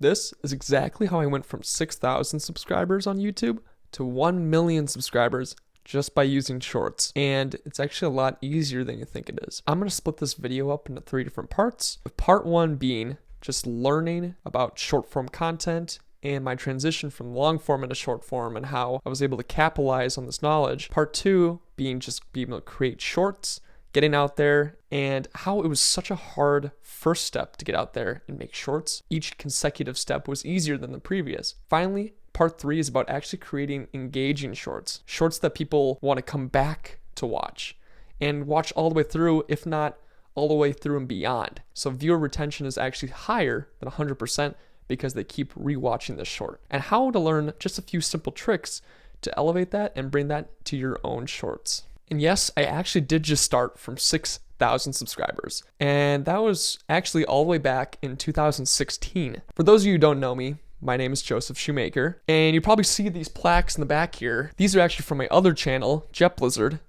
This is exactly how I went from 6,000 subscribers on YouTube to 1 million subscribers just by using shorts. And it's actually a lot easier than you think it is. I'm going to split this video up into 3 different parts, with part 1 being just learning about short form content and my transition from long form into short form and how I was able to capitalize on this knowledge. Part 2 being just being able to create shorts, getting out there, and how it was such a hard first step to get out there and make shorts. Each consecutive step was easier than the previous. Finally, part 3 is about actually creating engaging shorts that people want to come back to watch and watch all the way through, if not all the way through and beyond. So viewer retention is actually higher than 100% because they keep rewatching this short. And how to learn just a few simple tricks to elevate that and bring that to your own shorts. And yes, I actually did just start from 6,000 subscribers. And that was actually all the way back in 2016. For those of you who don't know me, my name is Joseph Shoemaker. And you probably see these plaques in the back here. These are actually from my other channel, Jet Blizzard,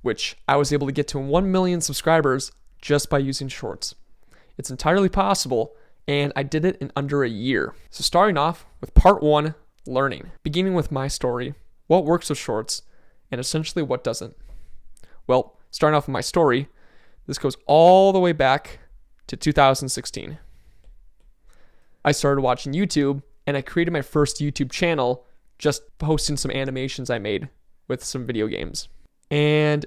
which I was able to get to 1 million subscribers just by using shorts. It's entirely possible, and I did it in under a year. So starting off with part 1, learning. Beginning with my story, what works with shorts, and essentially what doesn't. Well, starting off with my story, this goes all the way back to 2016. I started watching YouTube, and I created my first YouTube channel just posting some animations I made with some video games. And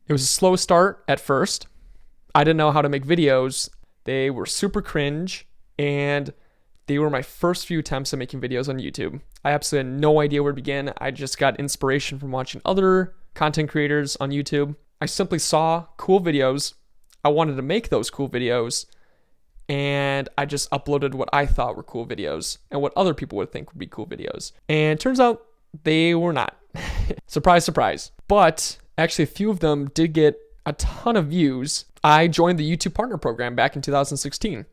it was a slow start at first. I didn't know how to make videos. They were super cringe, and they were my first few attempts at making videos on YouTube. I absolutely had no idea where to begin. I just got inspiration from watching other content creators on YouTube. I simply saw cool videos. I wanted to make those cool videos, and I just uploaded what I thought were cool videos and what other people would think would be cool videos. And it turns out they were not. Surprise, surprise. But actually, a few of them did get a ton of views. I joined the YouTube Partner Program back in 2016.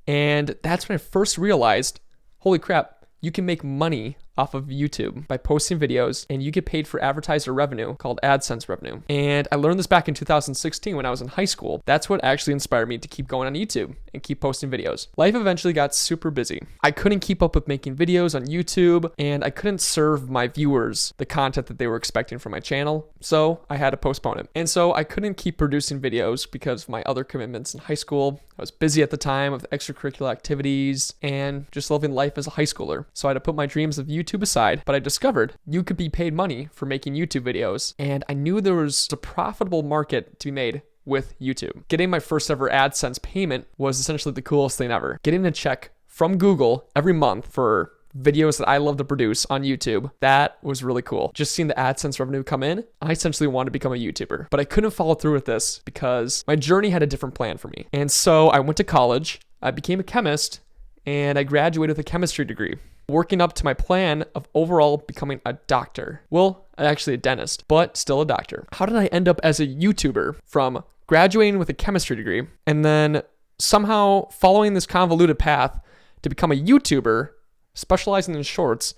And that's when I first realized, holy crap, you can make money off of YouTube by posting videos, and you get paid for advertiser revenue called AdSense revenue. And I learned this back in 2016 when I was in high school. That's what actually inspired me to keep going on YouTube and keep posting videos. Life eventually got super busy. I couldn't keep up with making videos on YouTube, and I couldn't serve my viewers the content that they were expecting from my channel, so I had to postpone it. And so I couldn't keep producing videos because of my other commitments in high school. I was busy at the time with extracurricular activities and just living life as a high schooler. So I had to put my dreams of YouTube aside, but I discovered you could be paid money for making YouTube videos, and I knew there was a profitable market to be made with YouTube. Getting my first ever AdSense payment was essentially the coolest thing ever. Getting a check from Google every month for videos that I love to produce on YouTube, that was really cool. Just seeing the AdSense revenue come in, I essentially wanted to become a YouTuber, but I couldn't follow through with this because my journey had a different plan for me. And so I went to college, I became a chemist, and I graduated with a chemistry degree, working up to my plan of overall becoming a doctor. Well, actually a dentist, but still a doctor. How did I end up as a YouTuber from graduating with a chemistry degree and then somehow following this convoluted path to become a YouTuber specializing in shorts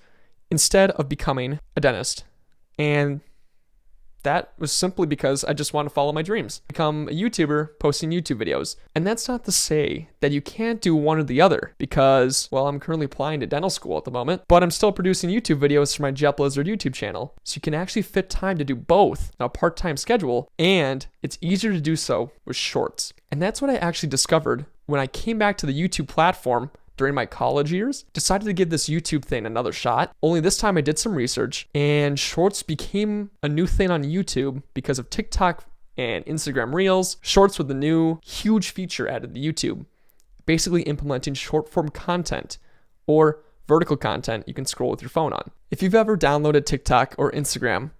instead of becoming a dentist? And that was simply because I just want to follow my dreams, become a YouTuber posting YouTube videos. And that's not to say that you can't do one or the other because, well, I'm currently applying to dental school at the moment, but I'm still producing YouTube videos for my Jet Blizzard YouTube channel. So you can actually fit time to do both on a part-time schedule, and it's easier to do so with shorts. And that's what I actually discovered when I came back to the YouTube platform during my college years. Decided to give this YouTube thing another shot. Only this time I did some research, and shorts became a new thing on YouTube because of TikTok and Instagram Reels. Shorts were the new huge feature added to YouTube, basically implementing short form content or vertical content you can scroll with your phone on. If you've ever downloaded TikTok or Instagram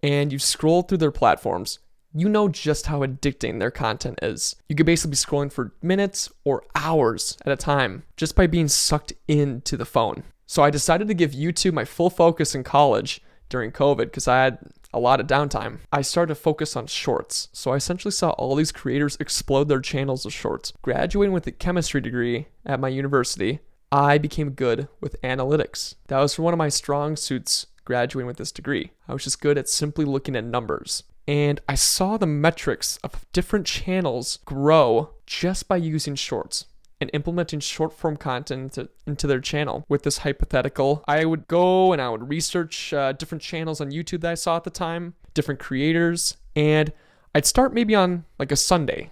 and you've scrolled through their platforms, you know just how addicting their content is. You could basically be scrolling for minutes or hours at a time just by being sucked into the phone. So I decided to give YouTube my full focus in college during COVID because I had a lot of downtime. I started to focus on shorts. So I essentially saw all these creators explode their channels with shorts. Graduating with a chemistry degree at my university, I became good with analytics. That was one of my strong suits graduating with this degree. I was just good at simply looking at numbers. And I saw the metrics of different channels grow just by using shorts. and implementing short form content into their channel. With this hypothetical, I would go and I would research different channels on YouTube that I saw at the time, different creators, and I'd start maybe on like a Sunday.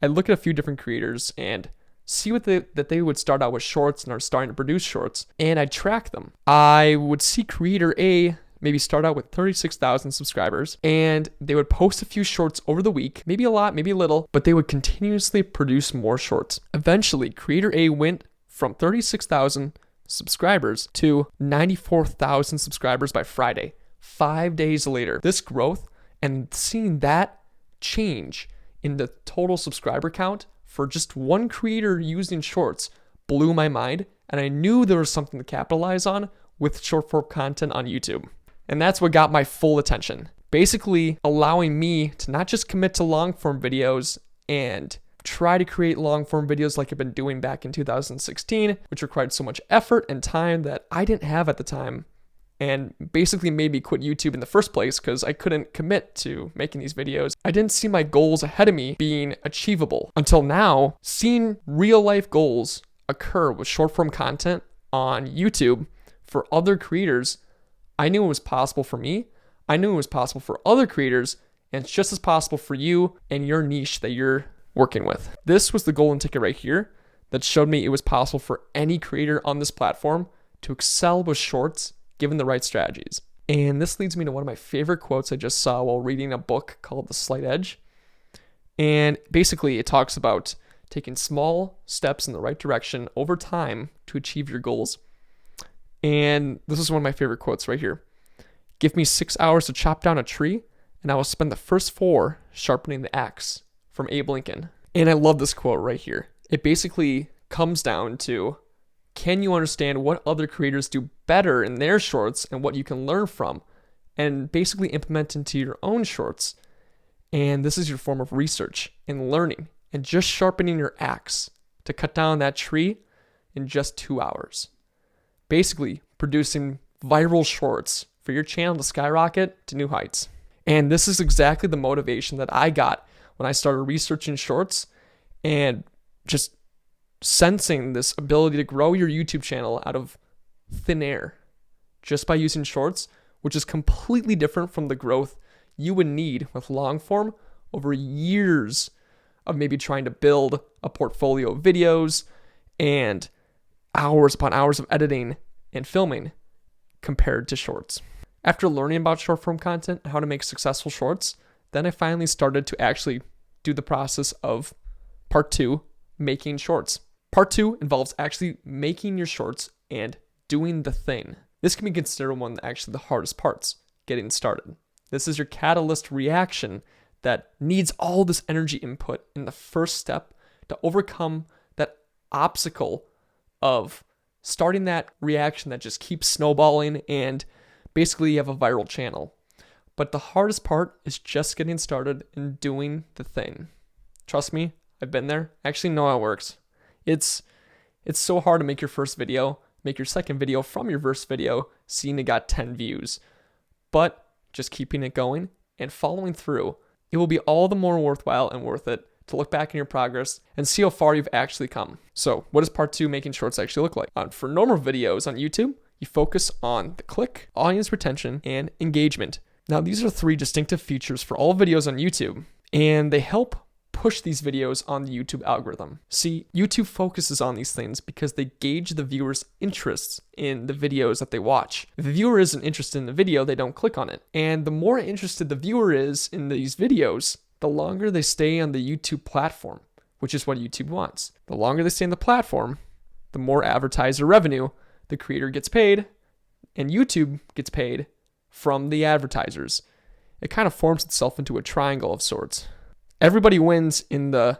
I'd look at a few different creators and see that they would start out with shorts and are starting to produce shorts, and I'd track them. I would see creator A maybe start out with 36,000 subscribers, and they would post a few shorts over the week, maybe a lot, maybe a little, but they would continuously produce more shorts. Eventually, creator A went from 36,000 subscribers to 94,000 subscribers by Friday, 5 days later. This growth and seeing that change in the total subscriber count for just one creator using shorts blew my mind, and I knew there was something to capitalize on with short form content on YouTube. And that's what got my full attention. Basically allowing me to not just commit to long form videos and try to create long form videos like I've been doing back in 2016, which required so much effort and time that I didn't have at the time, and basically made me quit YouTube in the first place because I couldn't commit to making these videos. I didn't see my goals ahead of me being achievable until now. Seeing real life goals occur with short form content on YouTube for other creators, I knew it was possible for me. I knew it was possible for other creators, and it's just as possible for you and your niche that you're working with. This was the golden ticket right here that showed me it was possible for any creator on this platform to excel with shorts given the right strategies. And this leads me to one of my favorite quotes I just saw while reading a book called The Slight Edge. And basically it talks about taking small steps in the right direction over time to achieve your goals. And this is one of my favorite quotes right here. Give me 6 hours to chop down a tree, and I will spend the first 4 sharpening the axe, from Abe Lincoln. And I love this quote right here. It basically comes down to, can you understand what other creators do better in their shorts and what you can learn from, and basically implement into your own shorts? And this is your form of research and learning and just sharpening your axe to cut down that tree in just 2 hours. Basically producing viral shorts for your channel to skyrocket to new heights. And this is exactly the motivation that I got when I started researching shorts and just sensing this ability to grow your YouTube channel out of thin air just by using shorts, which is completely different from the growth you would need with long form over years of maybe trying to build a portfolio of videos and hours upon hours of editing and filming compared to shorts. After learning about short form content and how to make successful shorts, then I finally started to actually do the process of part 2, making shorts. Part 2 involves actually making your shorts and doing the thing. This can be considered one of actually the hardest parts, getting started. This is your catalyst reaction that needs all this energy input in the first step to overcome that obstacle of starting that reaction that just keeps snowballing, and basically you have a viral channel. But the hardest part is just getting started and doing the thing. Trust me, I've been there. I actually know how it works. It's so hard to make your first video, make your second video from your first video, seeing it got 10 views. But just keeping it going and following through, it will be all the more worthwhile and worth it to look back in your progress and see how far you've actually come. So what does part 2 making shorts actually look like? For normal videos on YouTube, you focus on the click, audience retention, and engagement. Now these are 3 distinctive features for all videos on YouTube, and they help push these videos on the YouTube algorithm. See, YouTube focuses on these things because they gauge the viewer's interests in the videos that they watch. If the viewer isn't interested in the video, they don't click on it. And the more interested the viewer is in these videos, the longer they stay on the YouTube platform, which is what YouTube wants. The longer they stay on the platform, the more advertiser revenue the creator gets paid, and YouTube gets paid from the advertisers. It kind of forms itself into a triangle of sorts. Everybody wins in the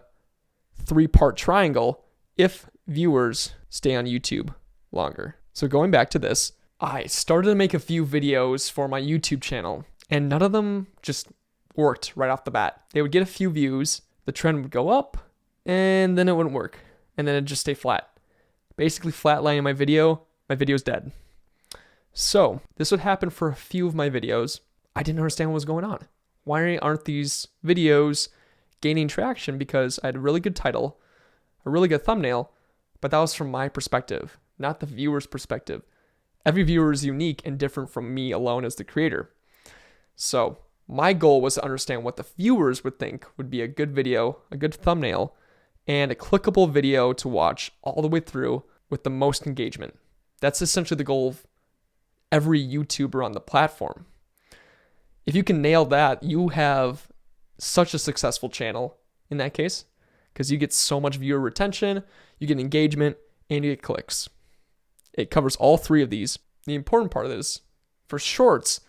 3-part triangle if viewers stay on YouTube longer. So going back to this, I started to make a few videos for my YouTube channel, and none of them just worked right off the bat. They would get a few views, the trend would go up, and then it wouldn't work, and then it'd just stay flat. Basically flatlining my video's dead. So this would happen for a few of my videos. I didn't understand what was going on. Why aren't these videos gaining traction? Because I had a really good title, a really good thumbnail, but that was from my perspective, not the viewer's perspective. Every viewer is unique and different from me alone as the creator. So my goal was to understand what the viewers would think would be a good video, a good thumbnail, and a clickable video to watch all the way through with the most engagement. That's essentially the goal of every YouTuber on the platform. If you can nail that, you have such a successful channel in that case, because you get so much viewer retention, you get engagement, and you get clicks. It covers all three of these. The important part of this, for shorts,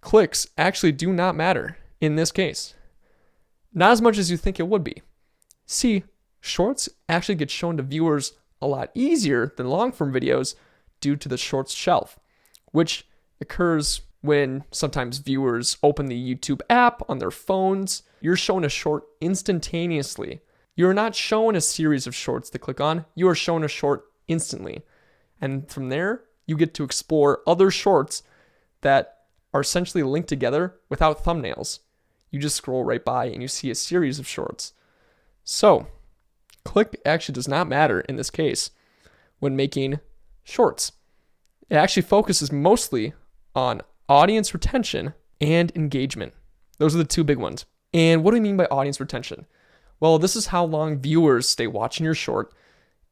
clicks actually do not matter in this case. Not as much as you think it would be. See, shorts actually get shown to viewers a lot easier than long form videos due to the shorts shelf, which occurs when sometimes viewers open the YouTube app on their phones. You're shown a short instantaneously. You're not shown a series of shorts to click on. You are shown a short instantly. And from there, you get to explore other shorts that are essentially linked together without thumbnails. You just scroll right by and you see a series of shorts. So, click actually does not matter in this case when making shorts. It actually focuses mostly on audience retention and engagement. Those are the two big ones. And what do we mean by audience retention? Well, this is how long viewers stay watching your short,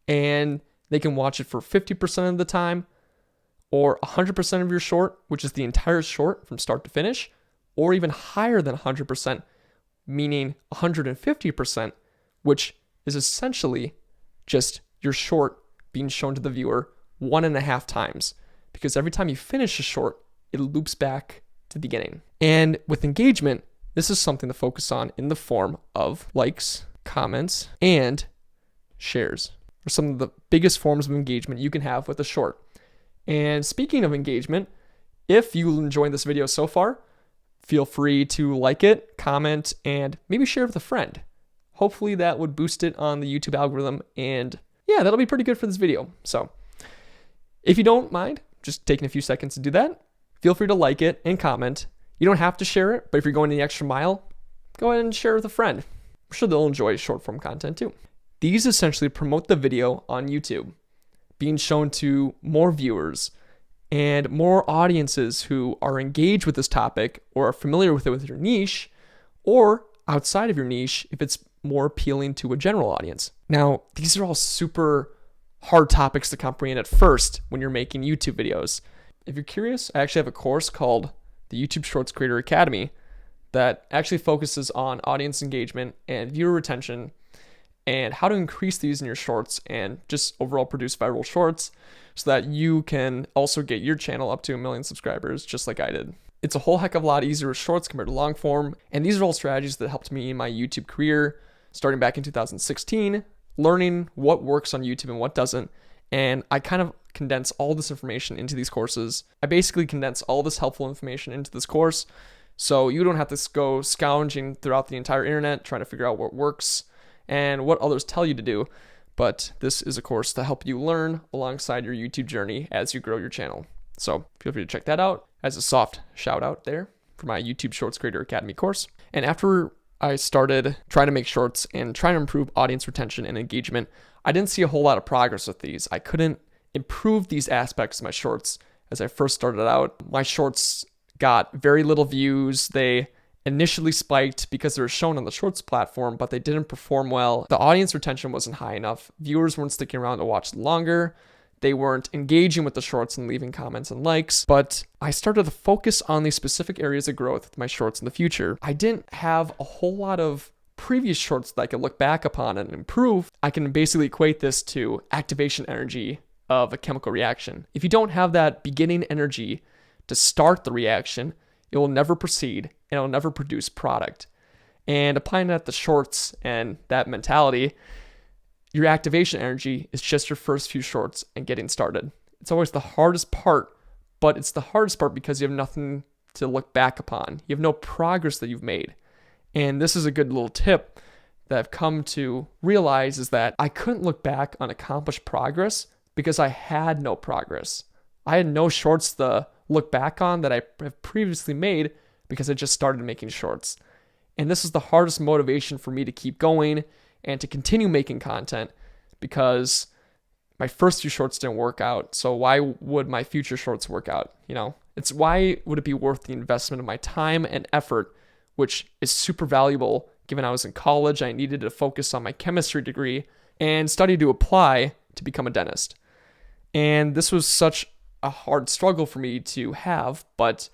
and they can watch it for 50% of the time, or 100% of your short, which is the entire short from start to finish, or even higher than 100%, meaning 150%, which is essentially just your short being shown to the viewer 1.5 times. Because every time you finish a short, it loops back to the beginning. And with engagement, this is something to focus on in the form of likes, comments, and shares. Are some of the biggest forms of engagement you can have with a short. And speaking of engagement, if you enjoyed this video so far, feel free to like it, comment, and maybe share with a friend. Hopefully that would boost it on the YouTube algorithm, and yeah, that'll be pretty good for this video. So if you don't mind just taking a few seconds to do that, feel free to like it and comment. You don't have to share it, but if you're going the extra mile, go ahead and share it with a friend. I'm sure they'll enjoy short form content too. These essentially promote the video on YouTube, being shown to more viewers and more audiences who are engaged with this topic or are familiar with it with your niche, or outside of your niche if it's more appealing to a general audience. Now, these are all super hard topics to comprehend at first when you're making YouTube videos. If you're curious, I actually have a course called the YouTube Shorts Creator Academy that actually focuses on audience engagement and viewer retention and how to increase these in your shorts and just overall produce viral shorts so that you can also get your channel up to 1 million subscribers just like I did. It's a whole heck of a lot easier with shorts compared to long form, and these are all strategies that helped me in my YouTube career starting back in 2016, learning what works on YouTube and what doesn't, and I kind of condense all this information into these courses. I basically condense all this helpful information into this course, so you don't have to go scounging throughout the entire internet trying to figure out what works and what others tell you to do. But this is a course to help you learn alongside your YouTube journey as you grow your channel. So feel free to check that out as a soft shout out there for my YouTube Shorts Creator Academy course. And after I started trying to make shorts and trying to improve audience retention and engagement, I didn't see a whole lot of progress with these. I couldn't improve these aspects of my shorts as I first started out. My shorts got very little views. They initially spiked because they were shown on the shorts platform, but they didn't perform well. The audience retention wasn't high enough. Viewers weren't sticking around to watch longer. They weren't engaging with the shorts and leaving comments and likes. But I started to focus on these specific areas of growth with my shorts in the future. I didn't have a whole lot of previous shorts that I could look back upon and improve. I can basically equate this to activation energy of a chemical reaction. If you don't have that beginning energy to start the reaction, it will never proceed and it'll never produce product. And applying that to shorts and that mentality, your activation energy is just your first few shorts and getting started. It's always the hardest part, but it's the hardest part because you have nothing to look back upon. You have no progress that you've made. And this is a good little tip that I've come to realize is that I couldn't look back on accomplished progress because I had no progress. I had no shorts to look back on that I have previously made because I just started making shorts. And this is the hardest motivation for me to keep going and to continue making content because my first few shorts didn't work out. So why would my future shorts work out? It's why would it be worth the investment of my time and effort, which is super valuable given I was in college. I needed to focus on my chemistry degree and study to apply to become a dentist. And this was such a hard struggle for me to have, but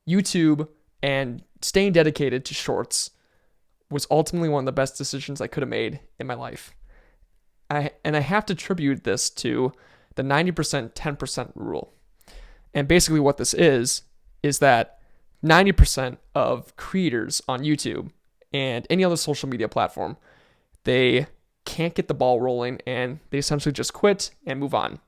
YouTube and staying dedicated to shorts was ultimately one of the best decisions I could have made in my life. I have to attribute this to the 90% 10% rule. And basically what this is that 90% of creators on YouTube and any other social media platform, they can't get the ball rolling and they essentially just quit and move on.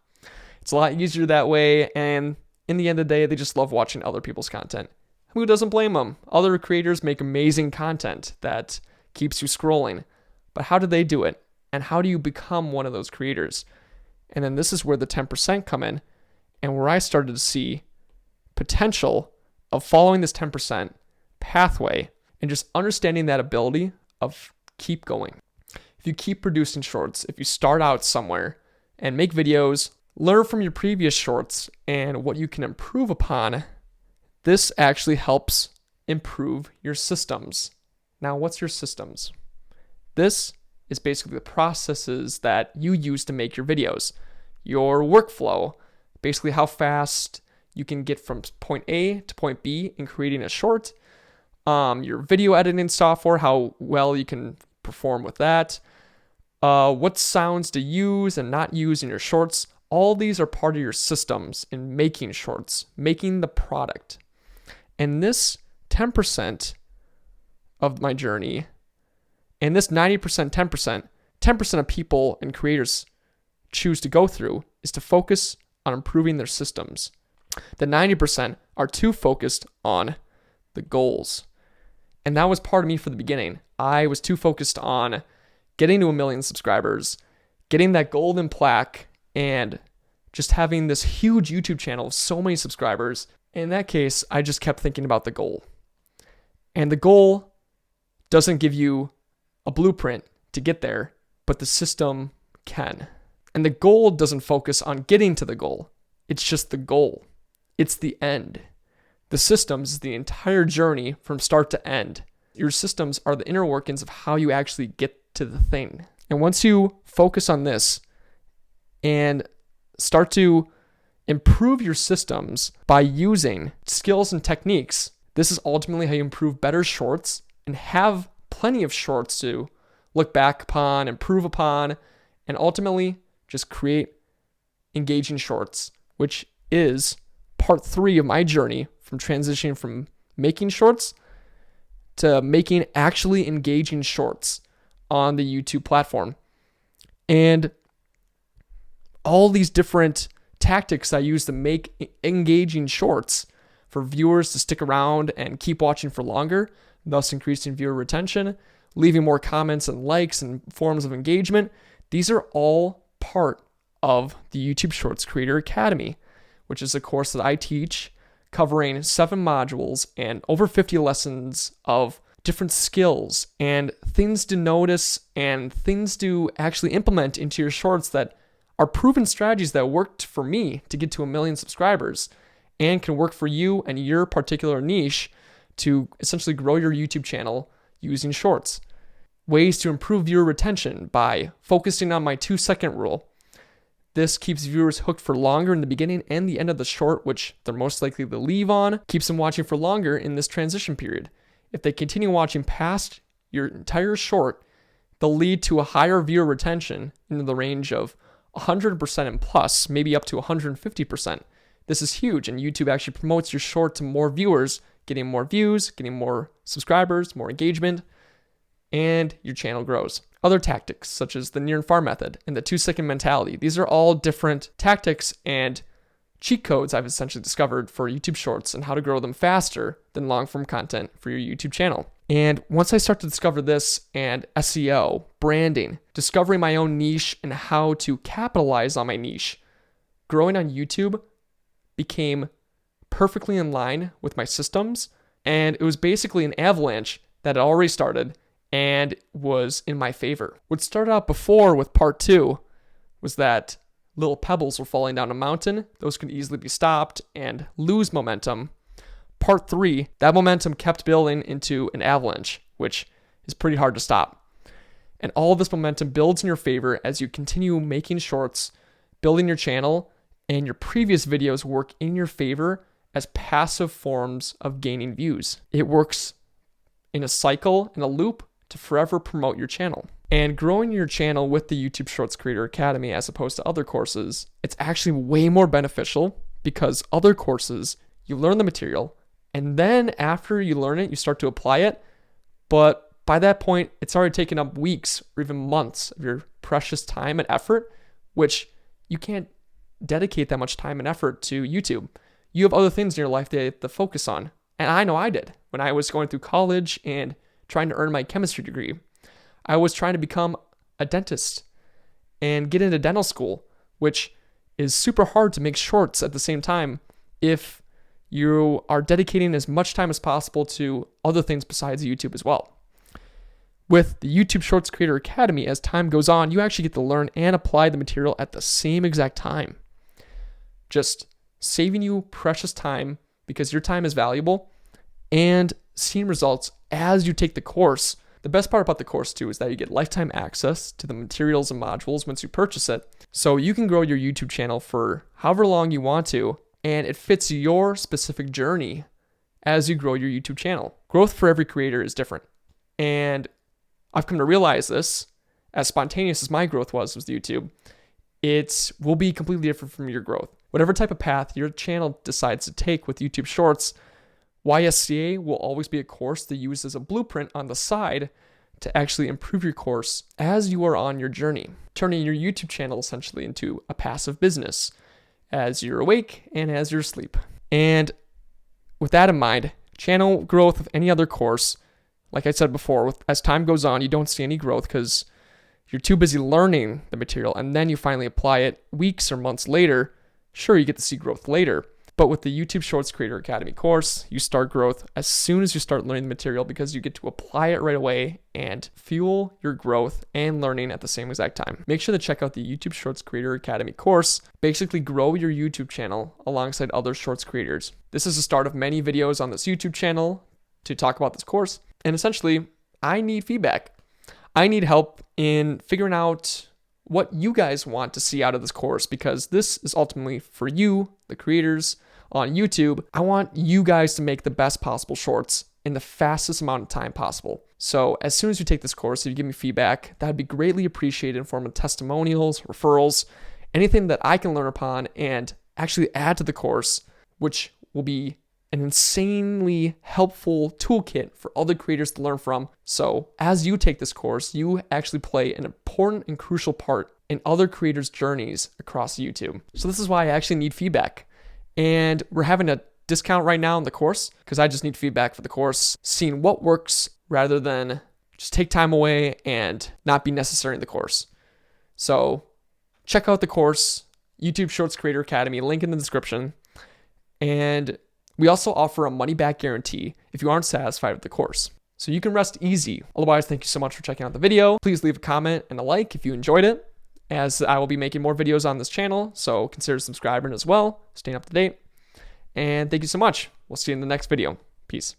It's a lot easier that way, and in the end of the day, they just love watching other people's content. Who doesn't blame them? Other creators make amazing content that keeps you scrolling. But how do they do it? And how do you become one of those creators? And then this is where the 10% come in, and where I started to see potential of following this 10% pathway and just understanding that ability of keep going. If you keep producing shorts, if you start out somewhere and make videos, learn from your previous shorts and what you can improve upon, this actually helps improve your systems. Now, what's your systems? This is basically the processes that you use to make your videos. Your workflow, basically how fast you can get from point A to point B in creating a short. Your video editing software, how well you can perform with that. What sounds to use and not use in your shorts. All these are part of your systems in making shorts, making the product. And this 10% of my journey, and this 90%, 10% of people and creators choose to go through is to focus on improving their systems. The 90% are too focused on the goals. And that was part of me from the beginning. I was too focused on getting to 1 million subscribers, getting that golden plaque, and just having this huge YouTube channel with so many subscribers. In that case, I just kept thinking about the goal. And the goal doesn't give you a blueprint to get there, but the system can. And the goal doesn't focus on getting to the goal. It's just the goal. It's the end. The systems is the entire journey from start to end. Your systems are the inner workings of how you actually get to the thing. And once you focus on this and start to improve your systems by using skills and techniques, this is ultimately how you improve better shorts and have plenty of shorts to look back upon, improve upon, and ultimately just create engaging shorts, which is part 3 of my journey from transitioning from making shorts to making actually engaging shorts on the YouTube platform. And all these different tactics I use to make engaging shorts for viewers to stick around and keep watching for longer, thus increasing viewer retention, leaving more comments and likes and forms of engagement. These are all part of the YouTube Shorts Creator Academy, which is a course that I teach covering 7 modules and over 50 lessons of different skills and things to notice and things to actually implement into your shorts that are proven strategies that worked for me to get to 1 million subscribers and can work for you and your particular niche to essentially grow your YouTube channel using shorts. Ways to improve viewer retention by focusing on my 2-second rule. This keeps viewers hooked for longer in the beginning and the end of the short, which they're most likely to leave on, keeps them watching for longer in this transition period. If they continue watching past your entire short, they'll lead to a higher viewer retention in the range of 100% and plus, maybe up to 150%. This is huge, and YouTube actually promotes your short to more viewers, getting more views, getting more subscribers, more engagement, and your channel grows. Other tactics, such as the near and far method and the 2-second mentality, these are all different tactics and cheat codes I've essentially discovered for YouTube Shorts and how to grow them faster than long-form content for your YouTube channel. And once I start to discover this and SEO, branding, discovering my own niche and how to capitalize on my niche, growing on YouTube became perfectly in line with my systems. And it was basically an avalanche that had already started and was in my favor. What started out before with part 2 was that little pebbles were falling down a mountain. Those could easily be stopped and lose momentum. Part 3, that momentum kept building into an avalanche, which is pretty hard to stop. And all of this momentum builds in your favor as you continue making shorts, building your channel, and your previous videos work in your favor as passive forms of gaining views. It works in a cycle, in a loop, to forever promote your channel. And growing your channel with the YouTube Shorts Creator Academy as opposed to other courses, it's actually way more beneficial because other courses, you learn the material, and then after you learn it, you start to apply it. But by that point, it's already taken up weeks or even months of your precious time and effort, which you can't dedicate that much time and effort to YouTube. You have other things in your life that you have to focus on. And I know I did. When I was going through college and trying to earn my chemistry degree, I was trying to become a dentist and get into dental school, which is super hard to make shorts at the same time if you are dedicating as much time as possible to other things besides YouTube as well. With the YouTube Shorts Creator Academy, as time goes on, you actually get to learn and apply the material at the same exact time. Just saving you precious time because your time is valuable and seeing results as you take the course. The best part about the course too is that you get lifetime access to the materials and modules once you purchase it. So you can grow your YouTube channel for however long you want to, and it fits your specific journey as you grow your YouTube channel. Growth for every creator is different. And I've come to realize this, as spontaneous as my growth was with YouTube, it will be completely different from your growth. Whatever type of path your channel decides to take with YouTube Shorts, YSCA will always be a course to use as a blueprint on the side to actually improve your course as you are on your journey, turning your YouTube channel essentially into a passive business as you're awake and as you're asleep. And with that in mind, channel growth of any other course, like I said before, as time goes on, you don't see any growth because you're too busy learning the material and then you finally apply it weeks or months later. Sure, you get to see growth later. But with the YouTube Shorts Creator Academy course, you start growth as soon as you start learning the material because you get to apply it right away and fuel your growth and learning at the same exact time. Make sure to check out the YouTube Shorts Creator Academy course. Basically grow your YouTube channel alongside other Shorts creators. This is the start of many videos on this YouTube channel to talk about this course. And essentially, I need feedback. I need help in figuring out what you guys want to see out of this course because this is ultimately for you, the creators on YouTube. I want you guys to make the best possible shorts in the fastest amount of time possible. So as soon as you take this course, if you give me feedback, that'd be greatly appreciated in form of testimonials, referrals, anything that I can learn upon and actually add to the course, which will be an insanely helpful toolkit for other creators to learn from. So as you take this course, you actually play an important and crucial part in other creators' journeys across YouTube. So this is why I actually need feedback. And we're having a discount right now on the course because I just need feedback for the course, seeing what works rather than just take time away and not be necessary in the course. So check out the course, YouTube Shorts Creator Academy, link in the description. And we also offer a money-back guarantee if you aren't satisfied with the course. So you can rest easy. Otherwise, thank you so much for checking out the video. Please leave a comment and a like if you enjoyed it, as I will be making more videos on this channel, so consider subscribing as well, staying up to date. And thank you so much. We'll see you in the next video. Peace.